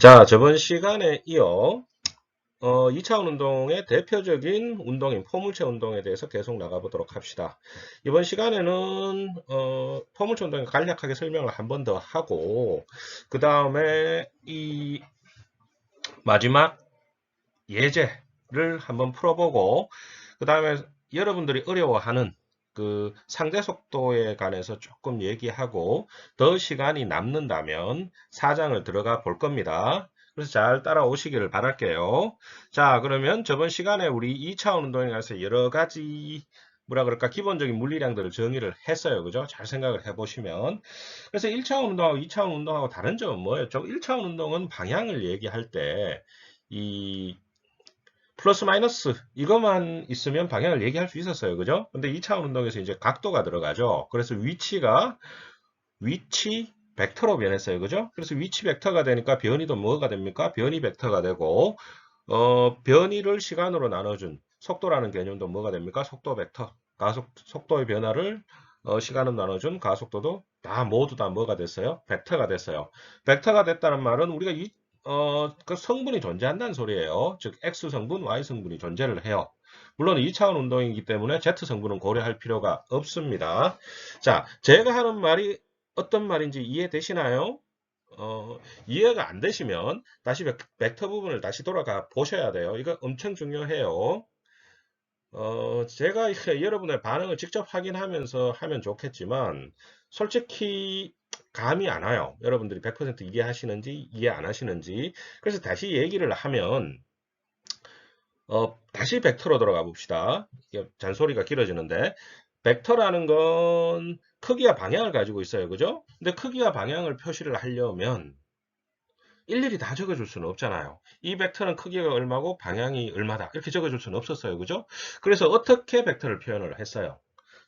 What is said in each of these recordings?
자, 저번 시간에 이어 2차원 운동의 대표적인 운동인 포물체 운동에 대해서 계속 나가보도록 합시다. 이번 시간에는 포물체 운동을 간략하게 설명을 한 번 더 하고 그 다음에 이 마지막 예제를 한번 풀어보고 그 다음에 여러분들이 어려워하는 그 상대 속도에 관해서 조금 얘기하고 더 시간이 남는다면 사장을 들어가 볼 겁니다. 그래서 잘 따라오시기를 바랄게요. 자, 그러면 저번 시간에 우리 2차원 운동에 관해서 여러 가지 뭐라 그럴까 기본적인 물리량들을 정의를 했어요. 그죠? 잘 생각을 해보시면. 그래서 1차원 운동하고 2차원 운동하고 다른 점은 뭐였죠? 1차원 운동은 방향을 얘기할 때이 플러스 마이너스 이것만 있으면 방향을 얘기할 수 있었어요. 그죠? 근데 2차원 운동에서 이제 각도가 들어가죠. 그래서 위치 벡터로 변했어요. 그죠? 그래서 위치 벡터가 되니까 변이도 뭐가 됩니까? 변이 벡터가 되고 변이를 시간으로 나눠준 속도라는 개념도 뭐가 됩니까? 속도 벡터. 속도의 변화를 시간으로 나눠준 가속도도 모두 다 뭐가 됐어요? 벡터가 됐어요. 벡터가 됐다는 말은 우리가 그 성분이 존재한다는 소리예요. 즉, X 성분, Y 성분이 존재를 해요. 물론 2차원 운동이기 때문에 Z 성분은 고려할 필요가 없습니다. 자, 제가 하는 말이 어떤 말인지 이해되시나요? 이해가 안 되시면 다시 벡터 부분을 다시 돌아가 보셔야 돼요. 이거 엄청 중요해요. 제가 여러분의 반응을 직접 확인하면서 하면 좋겠지만 솔직히 감이 안 와요. 여러분들이 100% 이해하시는지 이해 안 하시는지. 그래서 다시 얘기를 하면 다시 벡터로 들어가 봅시다. 이게 잔소리가 길어지는데 벡터라는 건 크기와 방향을 가지고 있어요. 그죠? 근데 크기와 방향을 표시를 하려면 일일이 다 적어줄 수는 없잖아요. 이 벡터는 크기가 얼마고 방향이 얼마다 이렇게 적어줄 수는 없었어요. 그죠? 그래서 어떻게 벡터를 표현을 했어요?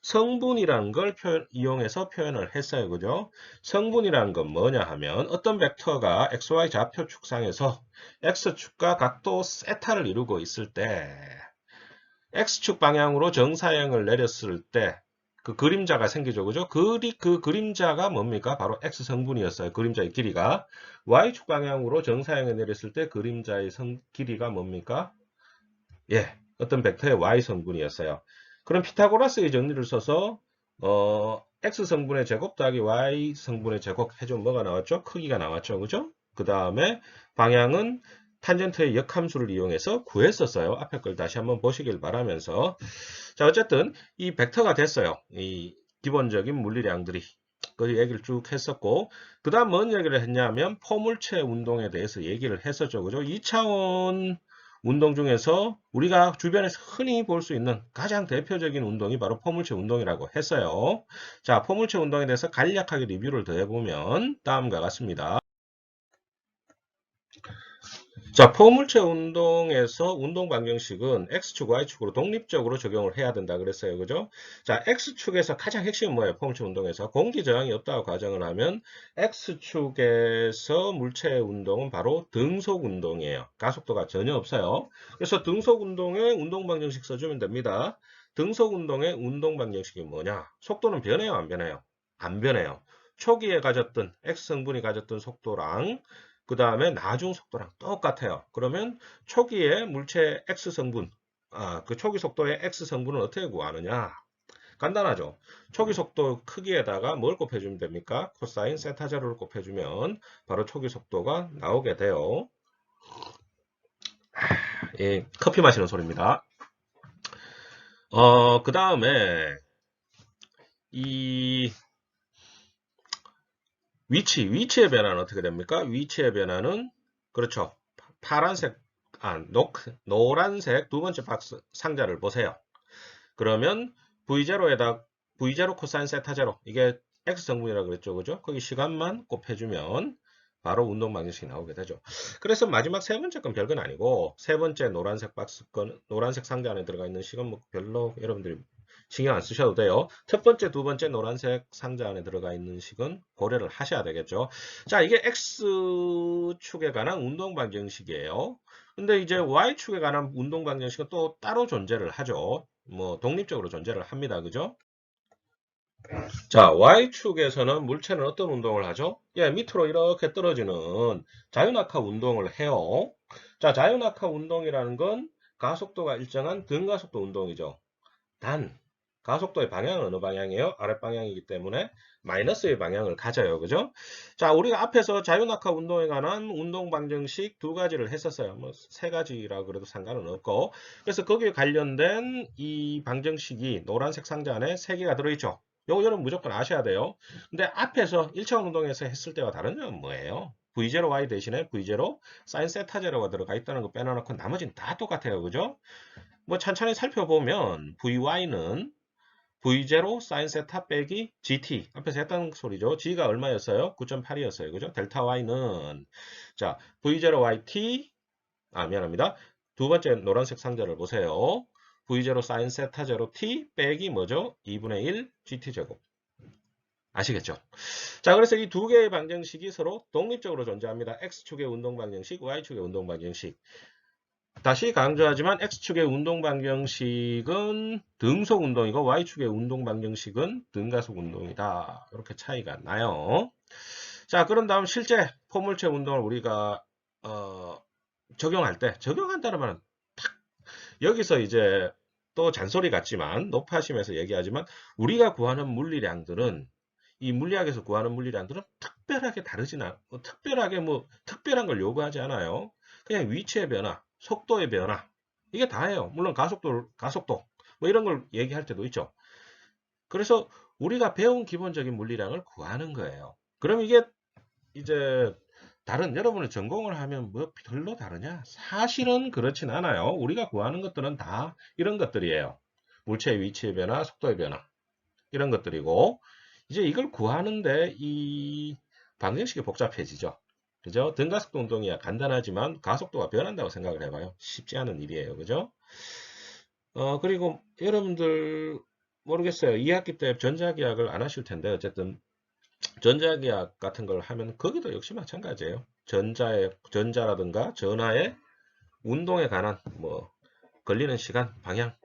성분이라는 걸 이용해서 표현을 했어요. 그죠? 성분이라는 건 뭐냐 하면 어떤 벡터가 XY 좌표 축상에서 X축과 각도 세타를 이루고 있을 때 X축 방향으로 정사형을 내렸을 때 그 그림자가 생기죠. 그죠? 그 그림자가 뭡니까? 바로 X 성분이었어요. 그림자의 길이가. Y축 방향으로 정사형을 내렸을 때 그림자의 길이가 뭡니까? 예, 어떤 벡터의 Y 성분이었어요. 그럼 피타고라스의 정리를 써서 X 성분의 제곱 더하기 Y 성분의 제곱 해주면 뭐가 나왔죠? 크기가 나왔죠. 그죠? 그 다음에 방향은 탄젠트의 역함수를 이용해서 구했었어요. 앞에 걸 다시 한번 보시길 바라면서. 자, 어쨌든 이 벡터가 됐어요. 이 기본적인 물리량들이. 그 얘기를 쭉 했었고, 그 다음 뭔 얘기를 했냐면 포물체 운동에 대해서 얘기를 했었죠. 그죠? 2차원 운동 중에서 우리가 주변에서 흔히 볼 수 있는 가장 대표적인 운동이 바로 포물체 운동이라고 했어요. 자, 포물체 운동에 대해서 간략하게 리뷰를 더 해보면 다음과 같습니다. 자, 포물체 운동에서 운동 방정식은 X축, Y축으로 독립적으로 적용을 해야 된다 그랬어요. 그죠? 자, X축에서 가장 핵심은 뭐예요? 포물체 운동에서 공기 저항이 없다고 가정을 하면 X축에서 물체 운동은 바로 등속 운동이에요. 가속도가 전혀 없어요. 그래서 등속 운동의 운동 방정식 써주면 됩니다. 등속 운동의 운동 방정식이 뭐냐? 속도는 변해요, 안 변해요? 안 변해요. 초기에 가졌던 X 성분이 가졌던 속도랑 그 다음에 나중 속도랑 똑같아요. 그러면 초기에 물체 X 성분, 그 초기 속도의 X 성분은 어떻게 구하느냐? 간단하죠. 초기 속도 크기에다가 뭘 곱해주면 됩니까? 코사인 세타 제로를 곱해주면 바로 초기 속도가 나오게 돼요. 예, 커피 마시는 소리입니다. 그 다음에 이 위치의 변화는 어떻게 됩니까? 위치의 변화는 그렇죠. 파란색, 노란색 두 번째 박스 상자를 보세요. 그러면 V0 코사인 세타 제로 이게 X 성분이라고 그랬죠. 그죠? 거기 시간만 곱해주면 바로 운동 방정식이 나오게 되죠. 그래서 마지막 세 번째 건 별건 아니고 세 번째 노란색 노란색 상자 안에 들어가 있는 시간 뭐 별로 여러분들이 신경 안 쓰셔도 돼요. 첫 번째, 두 번째 노란색 상자 안에 들어가 있는 식은 고려를 하셔야 되겠죠. 자, 이게 X축에 관한 운동 방정식이에요. 근데 이제 Y축에 관한 운동 방정식은 또 따로 존재를 하죠. 뭐 독립적으로 존재를 합니다. 그죠? 자, Y축에서는 물체는 어떤 운동을 하죠? 예, 밑으로 이렇게 떨어지는 자유낙하 운동을 해요. 자, 자유낙하 운동이라는 건 가속도가 일정한 등가속도 운동이죠. 단, 가속도의 방향은 어느 방향이에요? 아랫방향이기 때문에 마이너스의 방향을 가져요. 그죠? 자, 우리가 앞에서 자유낙하 운동에 관한 운동 방정식 두 가지를 했었어요. 뭐, 세 가지라 그래도 상관은 없고. 그래서 거기에 관련된 이 방정식이 노란색 상자 안에 세 개가 들어있죠. 요거 여러분 무조건 아셔야 돼요. 근데 앞에서 1차원 운동에서 했을 때와 다른 점은 뭐예요? V0y 대신에 V0 사인 세타 제로가 들어가 있다는 거 빼놔놓고 나머지는 다 똑같아요. 그죠? 뭐 천천히 살펴보면 VY는 V0 사인 세타 빼기 GT 앞에서 했던 소리죠. G가 얼마였어요? 9.8이었어요. 그죠? 델타 Y는 자 V0YT 미안합니다. 두 번째 노란색 상자를 보세요. V0 사인 세타 제로 T 빼기 뭐죠? 2분의 1 GT 제곱. 아시겠죠? 자, 그래서 이 두 개의 방정식이 서로 독립적으로 존재합니다. X축의 운동 방정식, Y축의 운동 방정식. 다시 강조하지만 X축의 운동 방정식은 등속 운동이고 Y축의 운동 방정식은 등가속 운동이다. 이렇게 차이가 나요. 자, 그런 다음 실제 포물체 운동을 우리가 적용할 때 적용한다는 말은 여기서 이제 또 잔소리 같지만 높아심에서 얘기하지만 우리가 구하는 물리량들은 이 물리학에서 구하는 물리량들은 특별하게 다르진 특별하게 뭐 특별한 걸 요구하지 않아요. 그냥 위치의 변화, 속도의 변화 이게 다예요. 물론 가속도 뭐 이런 걸 얘기할 때도 있죠. 그래서 우리가 배운 기본적인 물리량을 구하는 거예요. 그럼 이게 이제 다른 여러분의 전공을 하면 뭐 별로 다르냐? 사실은 그렇진 않아요. 우리가 구하는 것들은 다 이런 것들이에요. 물체의 위치의 변화, 속도의 변화 이런 것들이고 이제 이걸 구하는데 이 방정식이 복잡해지죠. 그죠? 등가속도 운동이야 간단하지만 가속도가 변한다고 생각을 해봐요. 쉽지 않은 일이에요. 그죠? 그리고 여러분들 모르겠어요. 2학기 때 전자기학을 안 하실 텐데 어쨌든 전자기학 같은 걸 하면 거기도 역시 마찬가지예요. 전자라든가 전하의 운동에 관한 뭐 걸리는 시간, 방향,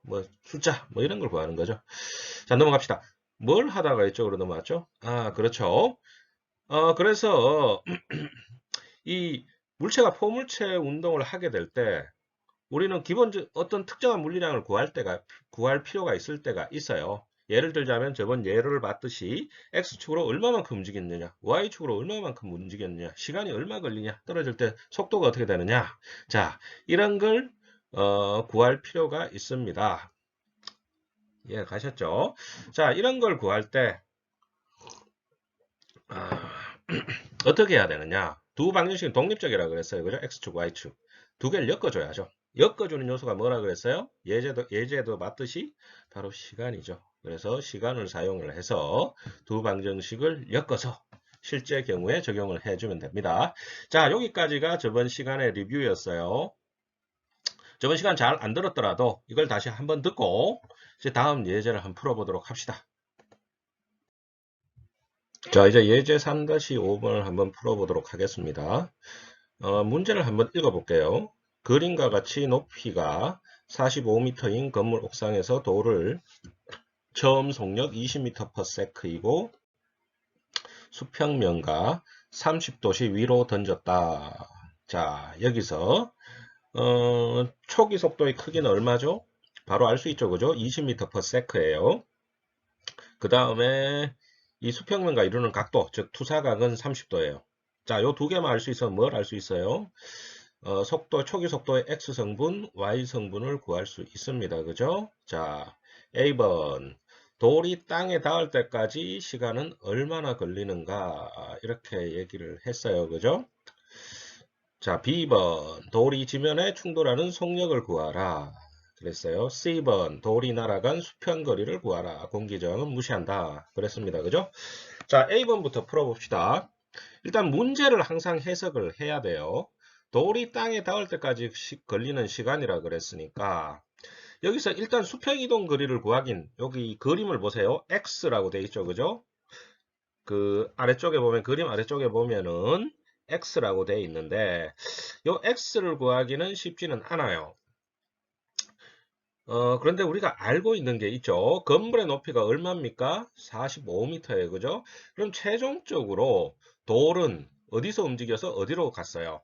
뭐 숫자 뭐 이런 걸 구하는 거죠. 자, 넘어갑시다. 뭘 하다가 이쪽으로 넘어왔죠? 그렇죠. 그래서 이 물체가 포물체 운동을 하게 될 때 우리는 기본적 어떤 특정한 물리량을 구할 필요가 있을 때가 있어요. 예를 들자면 저번 예를 봤듯이 X축으로 얼마만큼 움직였느냐, Y축으로 얼마만큼 움직였느냐, 시간이 얼마 걸리냐, 떨어질 때 속도가 어떻게 되느냐. 자, 이런 걸 구할 필요가 있습니다. 예, 가셨죠? 자, 이런 걸 구할 때 아, 어떻게 해야 되느냐? 두 방정식은 독립적이라고 그랬어요. 그죠? X축, Y축. 두 개를 엮어줘야죠. 엮어주는 요소가 뭐라 그랬어요? 예제도 맞듯이 바로 시간이죠. 그래서 시간을 사용을 해서 두 방정식을 엮어서 실제 경우에 적용을 해주면 됩니다. 자, 여기까지가 저번 시간의 리뷰였어요. 저번 시간 잘 안 들었더라도 이걸 다시 한번 듣고 이제 다음 예제를 한번 풀어보도록 합시다. 자, 이제 예제 3-5번을 한번 풀어보도록 하겠습니다. 문제를 한번 읽어볼게요. 그림과 같이 높이가 45m인 건물 옥상에서 돌을 처음 속력 20m/s이고 수평면과 30도씨 위로 던졌다. 자, 여기서 초기 속도의 크기는 얼마죠? 바로 알 수 있죠, 그죠? 20m/s예요. 그 다음에 이 수평면과 이루는 각도, 즉 투사각은 30도예요. 자, 요 두 개만 알 수 있으면 뭘 알 수 있어요? 초기 속도의 X성분, Y성분을 구할 수 있습니다. 그죠? 자, A번. 돌이 땅에 닿을 때까지 시간은 얼마나 걸리는가? 이렇게 얘기를 했어요. 그죠? 자, B번. 돌이 지면에 충돌하는 속력을 구하라. 그랬어요. C번. 돌이 날아간 수평거리를 구하라. 공기저항은 무시한다. 그랬습니다. 그죠? 자, A번부터 풀어봅시다. 일단 문제를 항상 해석을 해야 돼요. 돌이 땅에 닿을 때까지 걸리는 시간이라 그랬으니까 여기서 일단 수평이동 거리를 구하긴 여기 그림을 보세요. X라고 돼 있죠. 그죠? 그 아래쪽에 보면 그림 아래쪽에 보면은 X라고 돼 있는데 요 X를 구하기는 쉽지는 않아요. 그런데 우리가 알고 있는 게 있죠. 건물의 높이가 얼마입니까? 45m예요. 그죠? 그럼 최종적으로 돌은 어디서 움직여서 어디로 갔어요?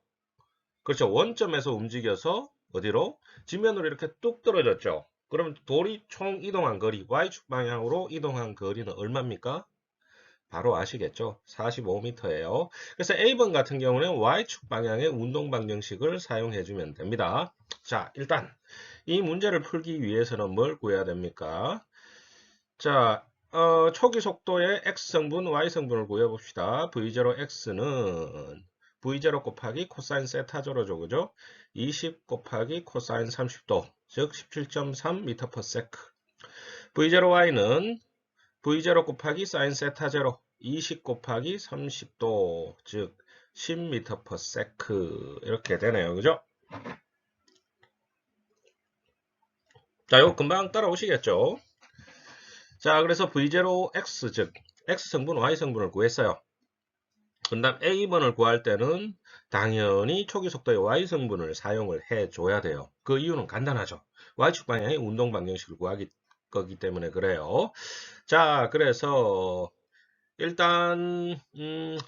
그렇죠. 원점에서 움직여서 어디로? 지면으로 이렇게 뚝 떨어졌죠. 그럼 돌이 총 이동한 거리, Y축 방향으로 이동한 거리는 얼마입니까? 바로 아시겠죠? 45m예요. 그래서 A번 같은 경우는 Y축 방향의 운동 방정식을 사용해 주면 됩니다. 자, 일단 이 문제를 풀기 위해서는 뭘 구해야 됩니까? 자, 초기 속도의 X성분, Y성분을 구해봅시다. V0X는 V0 곱하기 코사인 세타제로죠, 그죠? 20 곱하기 코사인 30도, 즉 17.3m/s. V0Y는 V0 곱하기 사인 세타제로, 20 곱하기 30도, 즉 10m/s 이렇게 되네요, 그죠? 자, 이거 금방 따라오시겠죠? 자, 그래서 V0X, 즉 X성분, Y성분을 구했어요. 그 다음 A번을 구할 때는 당연히 초기 속도의 Y성분을 사용을 해줘야 돼요. 그 이유는 간단하죠. Y축 방향의 운동 방정식을 구하기 거기 때문에 그래요. 자, 그래서 일단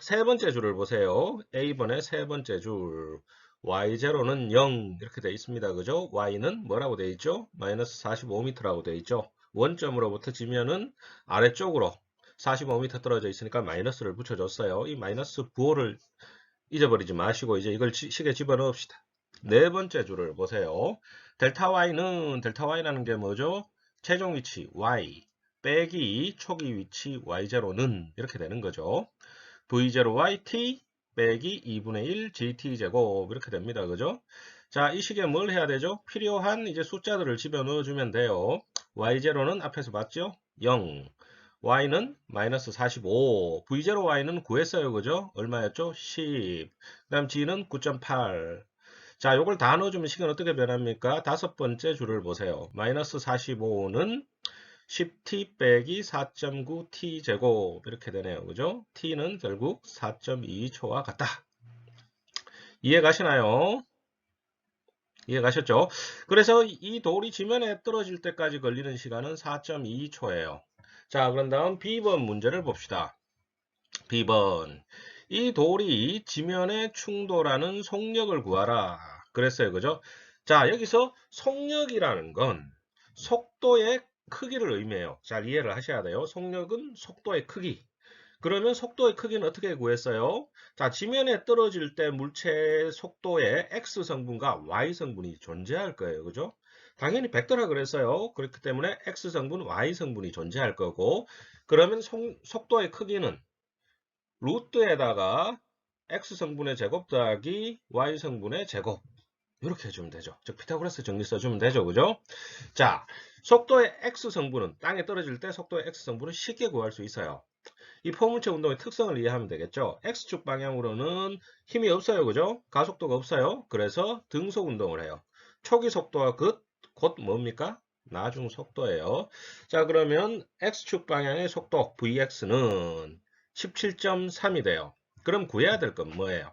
세 번째 줄을 보세요. A번의 세 번째 줄 Y0는 0 이렇게 되어 있습니다. 그죠? Y는 뭐라고 되어 있죠? 마이너스 45m라고 되어 있죠. 원점으로부터 지면은 아래쪽으로 45m 떨어져 있으니까 마이너스를 붙여줬어요. 이 마이너스 부호를 잊어버리지 마시고 이제 이걸 식에 집어넣읍시다. 네 번째 줄을 보세요. 델타 Y라는 게 뭐죠? 최종 위치 Y 빼기 초기 위치 Y0는 이렇게 되는 거죠. V0YT 빼기 2분의 1 GT제곱 이렇게 됩니다. 그죠? 자, 이 식에 뭘 해야 되죠? 필요한 이제 숫자들을 집어넣어 주면 돼요. Y0는 앞에서 봤죠? 0. Y는 마이너스 45. V0Y는 구했어요. 그죠? 얼마였죠? 10. 그 다음 G는 9.8. 자, 요걸 다 넣어주면 식은 어떻게 변합니까? 다섯 번째 줄을 보세요. 마이너스 45는 10t 빼기 4.9t 제곱 이렇게 되네요. 그죠? t는 결국 4.2초와 같다. 이해 가시나요? 이해 가셨죠? 그래서 이 돌이 지면에 떨어질 때까지 걸리는 시간은 4.2초예요. 자, 그런 다음 B번 문제를 봅시다. B번. 이 돌이 지면에 충돌하는 속력을 구하라. 그랬어요. 그죠? 자, 여기서 속력이라는 건 속도의 크기를 의미해요. 잘 이해를 하셔야 돼요. 속력은 속도의 크기. 그러면 속도의 크기는 어떻게 구했어요? 자, 지면에 떨어질 때 물체의 속도에 X성분과 Y성분이 존재할 거예요. 그죠? 당연히 벡터라 그랬어요. 그렇기 때문에 X성분, Y성분이 존재할 거고, 그러면 속도의 크기는 루트에다가 X성분의 제곱 더하기 Y성분의 제곱. 이렇게 해주면 되죠. 즉, 피타고라스 정리 써주면 되죠. 그죠? 자, 속도의 X성분은 땅에 떨어질 때 속도의 X성분은 쉽게 구할 수 있어요. 이 포물체 운동의 특성을 이해하면 되겠죠. X축 방향으로는 힘이 없어요. 그죠? 가속도가 없어요. 그래서 등속 운동을 해요. 초기 속도와 곧 뭡니까? 나중 속도예요. 자, 그러면 X축 방향의 속도 Vx는 17.3이 돼요. 그럼 구해야 될 건 뭐예요?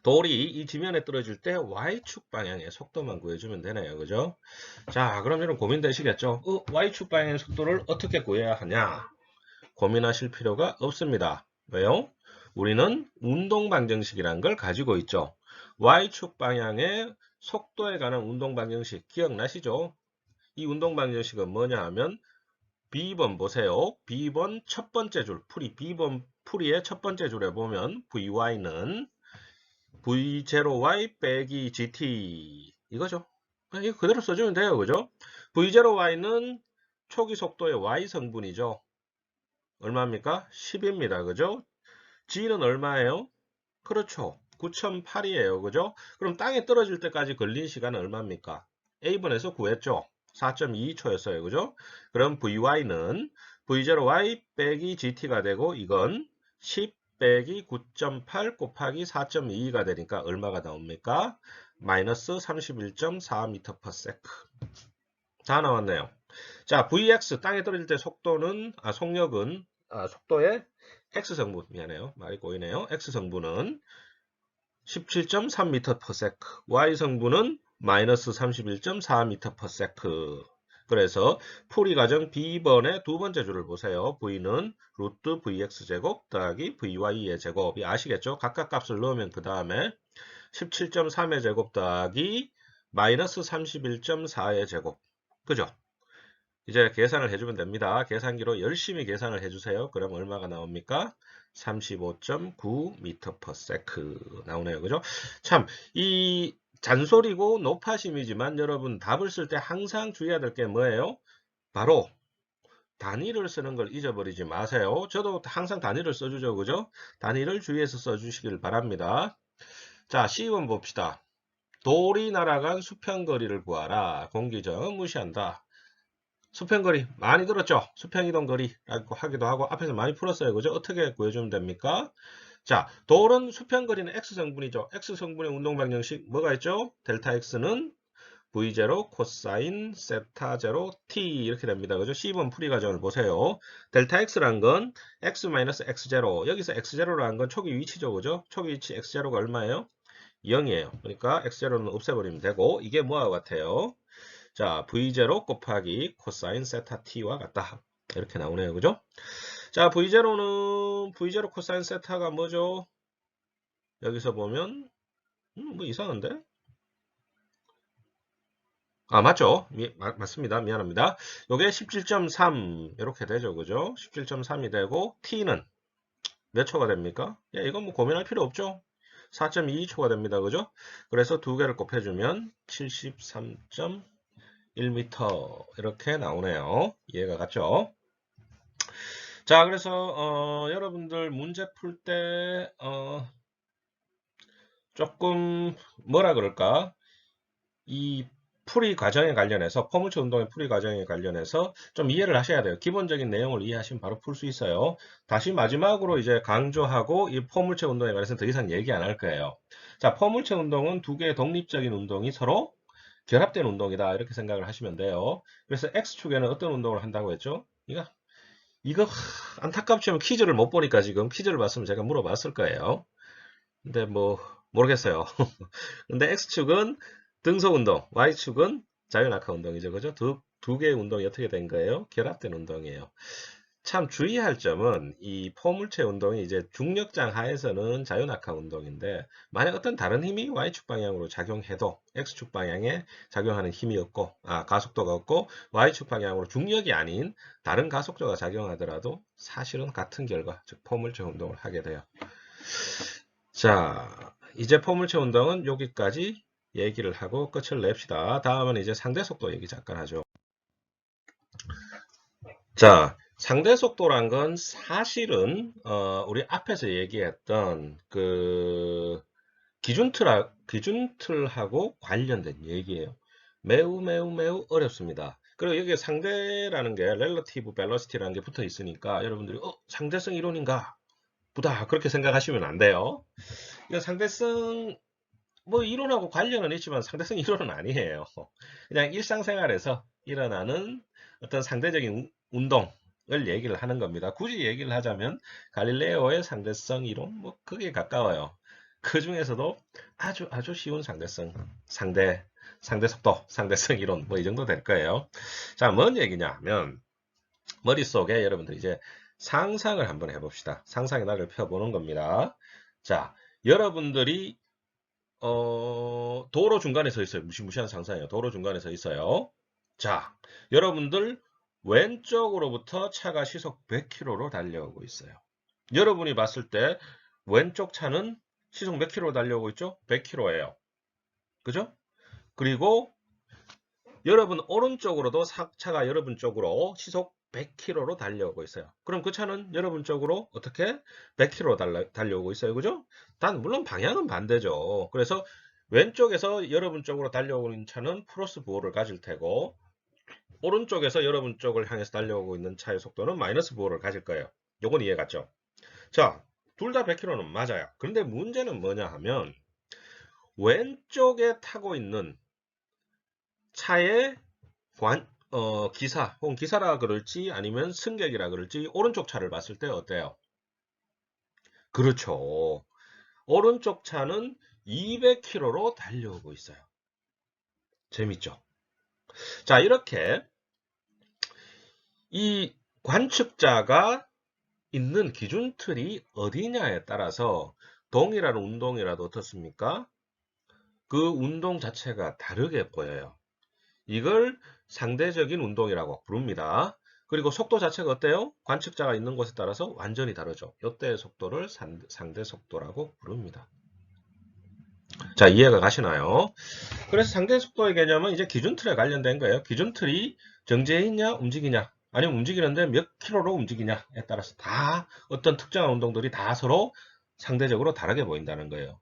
돌이 이 지면에 떨어질 때 Y축 방향의 속도만 구해주면 되네요. 그죠? 자, 그럼 여러분 고민되시겠죠? Y축 방향의 속도를 어떻게 구해야 하냐? 고민하실 필요가 없습니다. 왜요? 우리는 운동 방정식이라는 걸 가지고 있죠. Y축 방향의 속도에 관한 운동 방정식 기억나시죠? 이 운동 방정식은 뭐냐 하면 B번 보세요. B번 첫 번째 줄, B번 풀이의 첫 번째 줄에 보면 VY는 V0Y 빼기 GT 이거죠. 이거 그대로 써주면 돼요. 그죠? V0Y는 초기 속도의 Y 성분이죠. 얼마입니까? 10입니다. 그죠? G는 얼마예요? 그렇죠. 9,008이에요. 그죠? 그럼 땅에 떨어질 때까지 걸린 시간은 얼마입니까? A번에서 구했죠. 4.22초였어요. 그죠? 그럼 VY는 V0Y 빼기 GT가 되고 이건 10 빼기 9.8 곱하기 4.22가 되니까 얼마가 나옵니까? 마이너스 31.4m/s. 다 나왔네요. 자, Vx 땅에 떨어질 때 속력은 속도의 X성분 미안해요. 말이 꼬이네요. X성분은 17.3m/s, Y성분은 마이너스 31.4m/s. 그래서 풀이 과정 B번의 두 번째 줄을 보세요. V는 루트 Vx제곱 더하기 Vy의 제곱이 아시겠죠? 각각 값을 넣으면 그 다음에 17.3의 제곱 더하기 마이너스 31.4의 제곱. 그죠? 이제 계산을 해주면 됩니다. 계산기로 열심히 계산을 해주세요. 그럼 얼마가 나옵니까? 35.9m/s 나오네요. 그죠? 참, 이 잔소리고 높아심이지만 여러분 답을 쓸 때 항상 주의해야 될 게 뭐예요? 바로 단위를 쓰는 걸 잊어버리지 마세요. 저도 항상 단위를 써주죠. 그죠? 단위를 주의해서 써주시길 바랍니다. 자, C번 봅시다. 돌이 날아간 수평거리를 구하라. 공기정 무시한다. 수평거리 많이 들었죠? 수평이동거리라고 하기도 하고 앞에서 많이 풀었어요. 그죠? 어떻게 구해주면 됩니까? 자, 돌은 수평거리는 X성분이죠. X성분의 운동방정식 뭐가 있죠? 델타 X는 V0 코사인 세타 제로 T 이렇게 됩니다. 그죠? C번 풀이 과정을 보세요. 델타 X란 건 X-X0. 여기서 X0라는 건 초기 위치죠. 그죠? 초기 위치 X0가 얼마예요? 0이에요. 그러니까 X0는 없애버리면 되고 이게 뭐와 같아요? 자, V0 곱하기 코사인 세타 T와 같다. 이렇게 나오네요. 그죠? 자, V0 코사인 세타가 뭐죠? 여기서 보면 뭐 이상한데? 아, 맞죠? 맞습니다. 미안합니다. 요게 17.3 이렇게 되죠. 그죠? 17.3이 되고 T는 몇 초가 됩니까? 야, 이건 뭐 고민할 필요 없죠? 4.22초가 됩니다. 그죠? 그래서 두 개를 곱해주면 73.1m 이렇게 나오네요. 이해가 갔죠? 자, 그래서 여러분들 문제 풀 때 조금 뭐라 그럴까? 이 풀이 과정에 관련해서 포물체 운동의 풀이 과정에 관련해서 좀 이해를 하셔야 돼요. 기본적인 내용을 이해하시면 바로 풀 수 있어요. 다시 마지막으로 이제 강조하고 이 포물체 운동에 관해서 더 이상 얘기 안 할 거예요. 자, 포물체 운동은 두 개의 독립적인 운동이 서로 결합된 운동이다. 이렇게 생각을 하시면 돼요. 그래서 X축에는 어떤 운동을 한다고 했죠? 이거 안타깝지만 퀴즈를 못 보니까 지금 퀴즈를 봤으면 제가 물어봤을 거예요. 근데 뭐 모르겠어요. 근데 X축은 등속 운동, Y축은 자유낙하 운동이죠. 그죠? 두 개의 운동이 어떻게 된 거예요? 결합된 운동이에요. 참 주의할 점은 이 포물체 운동이 이제 중력장 하에서는 자유낙하 운동인데 만약 어떤 다른 힘이 Y축 방향으로 작용해도 X축 방향에 작용하는 힘이 없고 가속도가 없고 Y축 방향으로 중력이 아닌 다른 가속도가 작용하더라도 사실은 같은 결과 즉 포물체 운동을 하게 돼요. 자, 이제 포물체 운동은 여기까지 얘기를 하고 끝을 냅시다. 다음은 이제 상대속도 얘기 잠깐 하죠. 자, 상대속도란 건 사실은 우리 앞에서 얘기했던 그 기준틀하고 관련된 얘기예요. 매우 매우 매우 어렵습니다. 그리고 여기에 상대라는 게 relative velocity라는 게 붙어 있으니까 여러분들이 상대성 이론인가 보다 그렇게 생각하시면 안 돼요. 이거 상대성 뭐 이론하고 관련은 있지만 상대성 이론은 아니에요. 그냥 일상생활에서 일어나는 어떤 상대적인 운동을 얘기를 하는 겁니다. 굳이 얘기를 하자면 갈릴레오의 상대성 이론 뭐 그게 가까워요. 그 중에서도 아주 쉬운 상대 속도, 상대성 이론 뭐 이 정도 될 거예요. 자, 뭔 얘기냐 하면 머릿속에 여러분들 이제 상상을 한번 해봅시다. 상상의 낙을 펴보는 겁니다. 자, 여러분들이 도로 중간에 서 있어요. 무시무시한 상상이에요. 도로 중간에 서 있어요. 자, 여러분들 왼쪽으로부터 차가 시속 100km로 달려오고 있어요. 여러분이 봤을 때 왼쪽 차는 시속 몇 킬로 달려오고 있죠? 100km예요. 그죠? 그리고 여러분 오른쪽으로도 차가 여러분 쪽으로 시속 100km로 달려오고 있어요. 그럼 그 차는 여러분 쪽으로 어떻게 100km 달려오고 있어요. 그죠? 물론 방향은 반대죠. 그래서 왼쪽에서 여러분 쪽으로 달려오는 차는 플러스 부호를 가질 테고 오른쪽에서 여러분 쪽을 향해서 달려오고 있는 차의 속도는 마이너스 부호를 가질 거예요. 요건 이해 갔죠? 자, 둘 다 100km는 맞아요. 그런데 문제는 뭐냐 하면 왼쪽에 타고 있는 차의 기사, 혹은 기사라 그럴지 아니면 승객이라 그럴지 오른쪽 차를 봤을 때 어때요? 그렇죠. 오른쪽 차는 200km로 달려오고 있어요. 재밌죠. 자, 이렇게 이 관측자가 있는 기준 틀이 어디냐에 따라서 동일한 운동이라도 어떻습니까? 그 운동 자체가 다르게 보여요. 이걸 상대적인 운동이라고 부릅니다. 그리고 속도 자체가 어때요? 관측자가 있는 곳에 따라서 완전히 다르죠. 이때의 속도를 상대 속도라고 부릅니다. 자, 이해가 가시나요? 그래서 상대 속도의 개념은 이제 기준 틀에 관련된 거예요. 기준 틀이 정지해 있냐, 움직이냐, 아니면 움직이는데 몇 킬로로 움직이냐에 따라서 다 어떤 특정한 운동들이 다 서로 상대적으로 다르게 보인다는 거예요.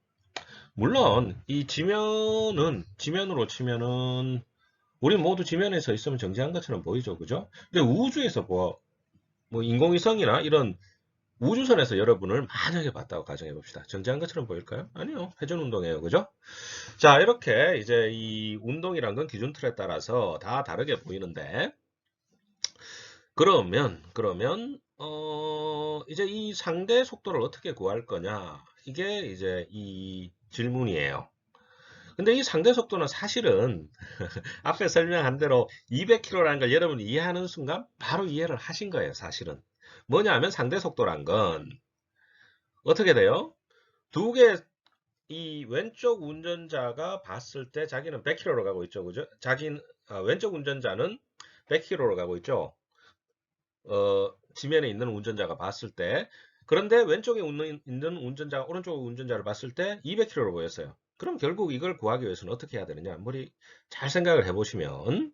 물론 이 지면으로 치면은 우리 모두 지면에 서 있으면 정지한 것처럼 보이죠, 그죠? 근데 우주에서 뭐 인공위성이나 이런 우주선에서 여러분을 만약에 봤다고 가정해 봅시다. 정지한 것처럼 보일까요? 아니요, 회전 운동이에요, 그죠? 자, 이렇게 이제 이 운동이란 건 기준 틀에 따라서 다 다르게 보이는데, 그러면 이제 이 상대 속도를 어떻게 구할 거냐? 이게 이제 이 질문이에요. 근데 이 상대 속도는 사실은 앞에 설명한 대로 200km라는 걸 여러분이 이해하는 순간 바로 이해를 하신 거예요, 사실은. 뭐냐면 상대 속도란 건 어떻게 돼요? 두 개, 이 왼쪽 운전자가 봤을 때 자기는 100km로 가고 있죠, 그죠? 왼쪽 운전자는 100km로 가고 있죠. 지면에 있는 운전자가 봤을 때. 그런데 왼쪽에 있는 운전자가 오른쪽 운전자를 봤을 때 200km로 보였어요. 그럼 결국 이걸 구하기 위해서는 어떻게 해야 되느냐? 머리 잘 생각을 해보시면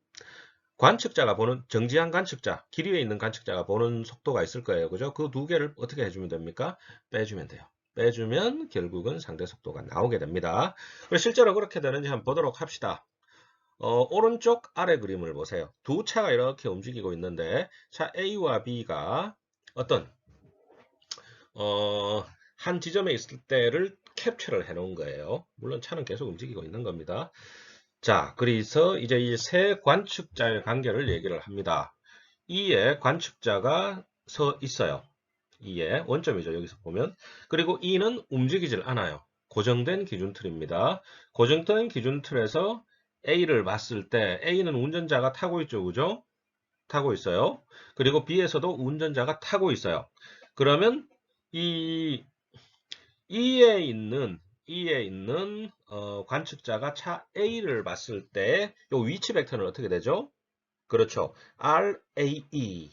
관측자가 보는 정지한 관측자, 길 위에 있는 관측자가 보는 속도가 있을 거예요. 그죠? 그 두 개를 어떻게 해주면 됩니까? 빼주면 돼요. 빼주면 결국은 상대 속도가 나오게 됩니다. 실제로 그렇게 되는지 한번 보도록 합시다. 오른쪽 아래 그림을 보세요. 두 차가 이렇게 움직이고 있는데 차 A와 B가 어떤 한 지점에 있을 때를 캡처를 해 놓은 거예요. 물론 차는 계속 움직이고 있는 겁니다. 자, 그래서 이제 이 세 관측자의 관계를 얘기를 합니다. E에 관측자가 서 있어요. E에 원점이죠. 여기서 보면. 그리고 E는 움직이질 않아요. 고정된 기준틀입니다. 고정된 기준틀에서 A를 봤을 때 A는 운전자가 타고 있죠. 그죠? 타고 있어요. 그리고 B에서도 운전자가 타고 있어요. 그러면 이 E에 있는 관측자가 차 A를 봤을 때 이 위치 벡터는 어떻게 되죠? 그렇죠. RAE라고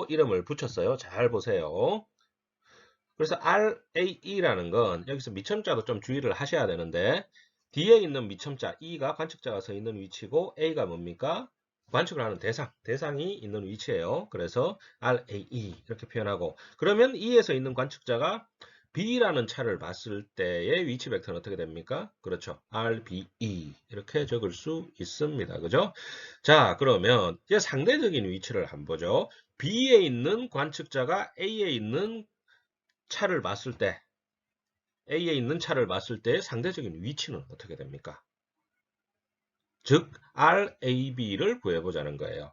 이름을 붙였어요. 잘 보세요. 그래서 RAE라는 건 여기서 미첨자도 좀 주의를 하셔야 되는데 뒤에 있는 미첨자 E가 관측자가 서 있는 위치고 A가 뭡니까? 관측을 하는 대상이 있는 위치예요. 그래서 RAE 이렇게 표현하고 그러면 E에서 있는 관측자가 B라는 차를 봤을 때의 위치 벡터는 어떻게 됩니까? 그렇죠. RBE 이렇게 적을 수 있습니다. 그죠? 자, 그러면 이제 상대적인 위치를 한번 보죠. B에 있는 관측자가 A에 있는 차를 봤을 때 A에 있는 차를 봤을 때 상대적인 위치는 어떻게 됩니까? 즉 RAB를 구해보자는 거예요.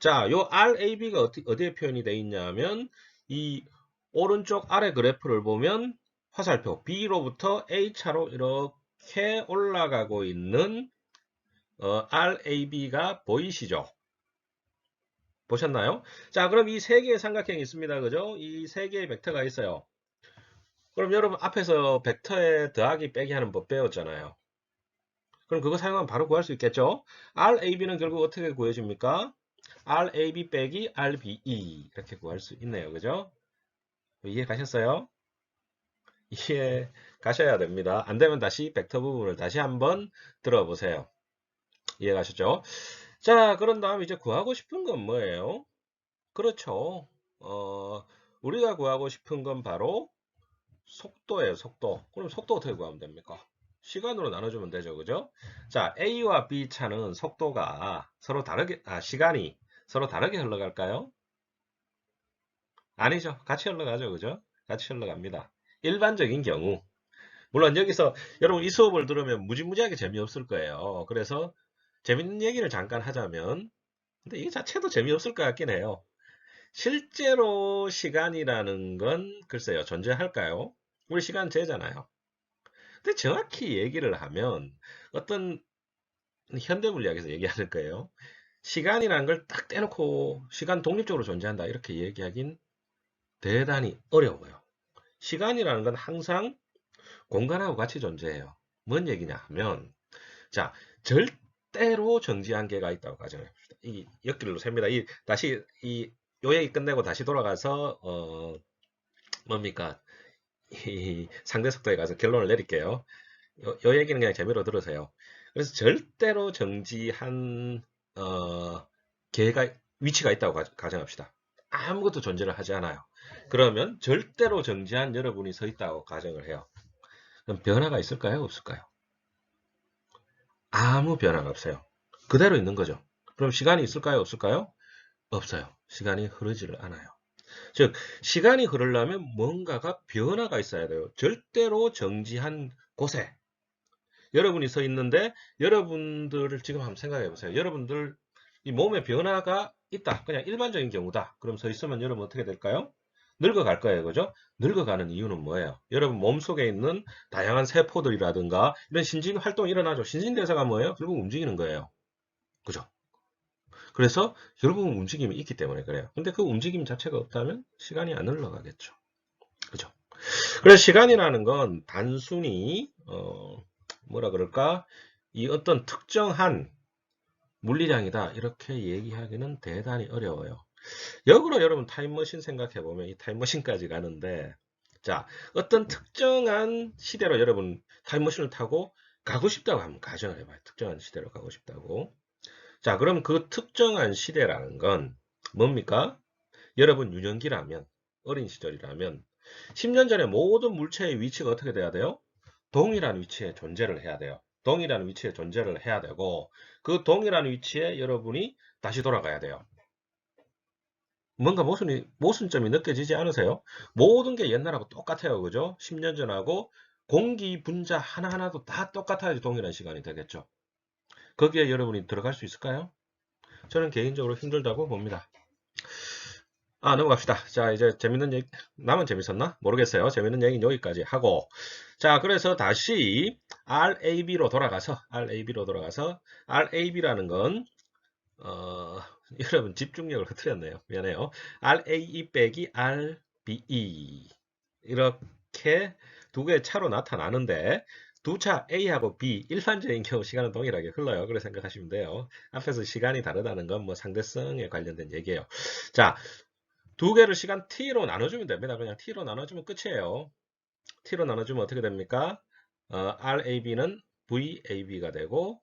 자, 요 RAB가 어디에 표현이 되어 있냐면 이 오른쪽 아래 그래프를 보면 화살표 B로부터 A차로 이렇게 올라가고 있는 RAB가 보이시죠? 보셨나요? 자, 그럼 이 세 개의 삼각형이 있습니다. 그죠? 이 세 개의 벡터가 있어요. 그럼 여러분 앞에서 벡터에 더하기 빼기 하는 법 배웠잖아요. 그럼 그거 사용하면 바로 구할 수 있겠죠? RAB는 결국 어떻게 구해집니까? RAB 빼기 RBE 이렇게 구할 수 있네요. 그죠? 이해 가셨어요? 이해 가셔야 됩니다. 안 되면 다시 벡터 부분을 다시 한번 들어보세요. 이해 가셨죠? 자, 그런 다음 이제 구하고 싶은 건 뭐예요? 그렇죠. 우리가 구하고 싶은 건 바로 속도예요, 속도. 그럼 속도 어떻게 구하면 됩니까? 시간으로 나눠주면 되죠, 그죠? 자, A와 B 차는 속도가 서로 다르게, 시간이 서로 다르게 흘러갈까요? 아니죠. 같이 흘러가죠, 그죠? 같이 흘러갑니다. 일반적인 경우. 물론 여기서 여러분 이 수업을 들으면 무지무지하게 재미없을 거예요. 그래서 재밌는 얘기를 잠깐 하자면, 근데 이 자체도 재미없을 것 같긴 해요. 실제로 시간이라는 건 글쎄요, 존재할까요? 우리 시간 재잖아요. 근데 정확히 얘기를 하면 어떤 현대 물리학에서 얘기하는 거예요. 시간이라는 걸 딱 떼놓고 시간 독립적으로 존재한다 이렇게 얘기하긴 대단히 어려워요. 시간이라는 건 항상 공간하고 같이 존재해요. 뭔 얘기냐 하면 자 절대로 정지한계가 있다고 가정해봅시다. 이 역길로 셉니다. 다시 요 얘기 끝내고 다시 돌아가서 뭡니까 이 상대 속도에 가서 결론을 내릴게요. 요 얘기는 그냥 재미로 들으세요. 그래서 절대로 정지한 개가 위치가 있다고 가정합시다. 아무것도 존재를 하지 않아요. 그러면 절대로 정지한 여러분이 서 있다고 가정을 해요. 그럼 변화가 있을까요? 없을까요? 아무 변화가 없어요. 그대로 있는 거죠. 그럼 시간이 있을까요? 없을까요? 없어요. 시간이 흐르지를 않아요. 즉, 시간이 흐르려면 뭔가가 변화가 있어야 돼요. 절대로 정지한 곳에 여러분이 서 있는데 여러분들을 지금 한번 생각해 보세요. 여러분들 이 몸에 변화가 있다. 그냥 일반적인 경우다. 그럼 서 있으면 여러분 어떻게 될까요? 늙어갈 거예요. 그죠? 늙어가는 이유는 뭐예요? 여러분 몸속에 있는 다양한 세포들이라든가 이런 신진 활동이 일어나죠. 신진대사가 뭐예요? 결국 움직이는 거예요. 그죠? 그래서 결국은 움직임이 있기 때문에 그래요. 근데 그 움직임 자체가 없다면 시간이 안 흘러가겠죠. 그죠? 그래서 시간이라는 건 단순히 뭐라 그럴까? 이 어떤 특정한 물리량이다. 이렇게 얘기하기는 대단히 어려워요. 역으로 여러분 타임머신 생각해 보면 이 타임머신까지 가는데 자, 어떤 특정한 시대로 여러분 타임머신을 타고 가고 싶다고 한번 가정을 해봐요. 특정한 시대로 가고 싶다고. 자, 그럼 그 특정한 시대라는 건 뭡니까? 여러분 유년기라면 어린 시절이라면 10년 전에 모든 물체의 위치가 어떻게 돼야 돼요? 동일한 위치에 존재를 해야 돼요. 동일한 위치에 존재를 해야 되고 그 동일한 위치에 여러분이 다시 돌아가야 돼요. 뭔가 모순점이 느껴지지 않으세요? 모든 게 옛날하고 똑같아요. 그죠? 10년 전하고 공기 분자 하나하나도 다 똑같아야지 동일한 시간이 되겠죠. 거기에 여러분이 들어갈 수 있을까요? 저는 개인적으로 힘들다고 봅니다. 넘어갑시다. 자, 이제 재밌는 얘기, 나만 재밌었나? 모르겠어요. 재밌는 얘기는 여기까지 하고. 자, 그래서 다시 RAB라는 건, 여러분 집중력을 흐트렸네요. 미안해요. RAE 빼기 RBE. 이렇게 두 개의 차로 나타나는데, 두 차 A하고 B, 일반적인 경우 시간은 동일하게 흘러요. 그렇게 생각하시면 돼요. 앞에서 시간이 다르다는 건 뭐 상대성에 관련된 얘기예요. 자, 두 개를 시간 t로 나눠주면 됩니다. 그냥 t로 나눠주면 끝이에요. t로 나눠주면 어떻게 됩니까? RAB는 VAB가 되고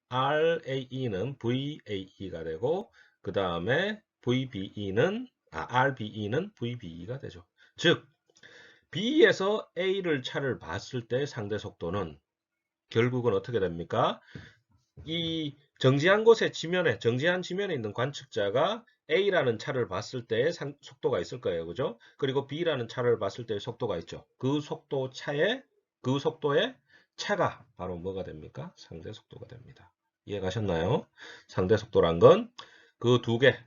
RAE는 VAE가 되고 그 다음에 RBE는 VBE가 되죠. 즉 B에서 A를 차를 봤을 때 상대 속도는 결국은 어떻게 됩니까? 이 정지한 정지한 지면에 있는 관측자가 A라는 차를 봤을 때의 속도가 있을 거예요. 그죠? 그리고 B라는 차를 봤을 때의 속도가 있죠. 그 속도의 차가 바로 뭐가 됩니까? 상대 속도가 됩니다. 이해 가셨나요? 상대 속도란 건 그 두 개,